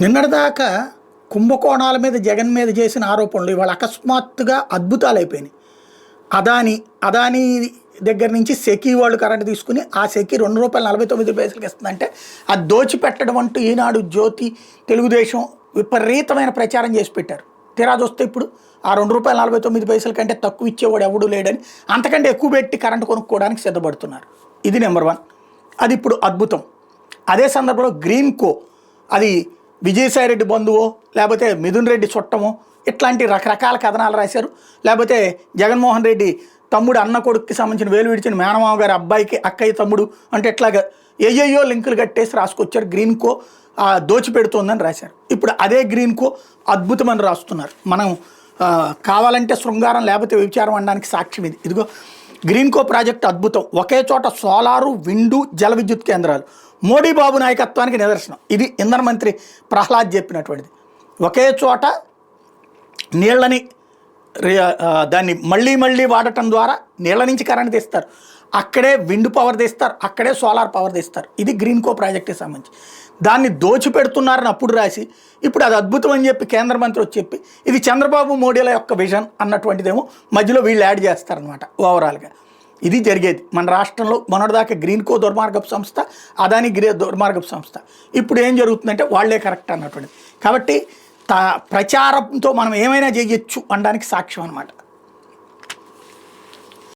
నిన్నటిదాకా కుంభకోణాల మీద జగన్ మీద చేసిన ఆరోపణలు ఇవాళ అకస్మాత్తుగా అద్భుతాలు అయిపోయినాయి. అదానీ దగ్గర నుంచి సెకీ వాళ్ళు కరెంట్ తీసుకుని ఆ సెకీ ₹2.49 ఇస్తుందంటే అది దోచిపెట్టడం అంటూ ఈనాడు, జ్యోతి, తెలుగుదేశం విపరీతమైన ప్రచారం చేసి పెట్టారు. తీరా చూస్తే ఇప్పుడు ఆ ₹2.49 కంటే తక్కువ ఇచ్చేవాడు ఎవడూ లేడని అంతకంటే ఎక్కువ పెట్టి కరెంటు కొనుక్కోవడానికి సిద్ధపడుతున్నారు. ఇది నెంబర్ 1. అది ఇప్పుడు అద్భుతం. అదే సందర్భంలో గ్రీన్ కో అది విజయసాయిరెడ్డి బంధువో లేకపోతే మిథున్ రెడ్డి చుట్టమో ఇట్లాంటి రకరకాల కథనాలు రాశారు. లేకపోతే జగన్మోహన్ రెడ్డి తమ్ముడు అన్న కొడుక్కి సంబంధించిన వేలు విడిచిన మేనమామ గారి అబ్బాయికి అక్కయ్య తమ్ముడు అంటే ఇట్లాగా ఏయో లింకులు కట్టేసి రాసుకొచ్చారు. గ్రీన్ కో దోచిపెడుతోందని రాశారు. ఇప్పుడు అదే గ్రీన్ కో అద్భుతమని రాస్తున్నారు. మనం కావాలంటే శృంగారం లేకపోతే విచారం అనడానికి సాక్ష్యం ఇది. ఇదిగో గ్రీన్ కో ప్రాజెక్టు అద్భుతం. ఒకే చోట సోలారు, విండు, జల విద్యుత్ కేంద్రాలు. మోడీ బాబు నాయకత్వానికి నిదర్శనం. ఇది ఇంధన మంత్రి ప్రహ్లాద్ చెప్పినటువంటిది. ఒకే చోట నీళ్ళని దాన్ని మళ్ళీ వాడటం ద్వారా నీళ్ళ నుంచి కరెంట్ తీస్తారు, అక్కడే విండ్ పవర్ తీస్తారు, అక్కడే సోలార్ పవర్ తీస్తారు. ఇది గ్రీన్ కో ప్రాజెక్టుకి సంబంధించి. దాన్ని దోచిపెడుతున్నారని అప్పుడు రాసి ఇప్పుడు అది అద్భుతం అని చెప్పి కేంద్ర మంత్రి వచ్చి చెప్పి ఇది చంద్రబాబు మోడీల యొక్క విజన్ అన్నటువంటిదేమో మధ్యలో వీళ్ళు యాడ్ చేస్తారనమాట. ఓవరాల్గా ఇది జరిగేది మన రాష్ట్రంలో. మొన్నటిదాకా గ్రీన్ కో దుర్మార్గపు సంస్థ, అదాని దుర్మార్గపు సంస్థ. ఇప్పుడు ఏం జరుగుతుందంటే వాళ్లే కరెక్ట్ అన్నటువంటిది. కాబట్టి ప్రచారంతో మనం ఏమైనా చేయొచ్చు అనడానికి సాక్ష్యం అనమాట.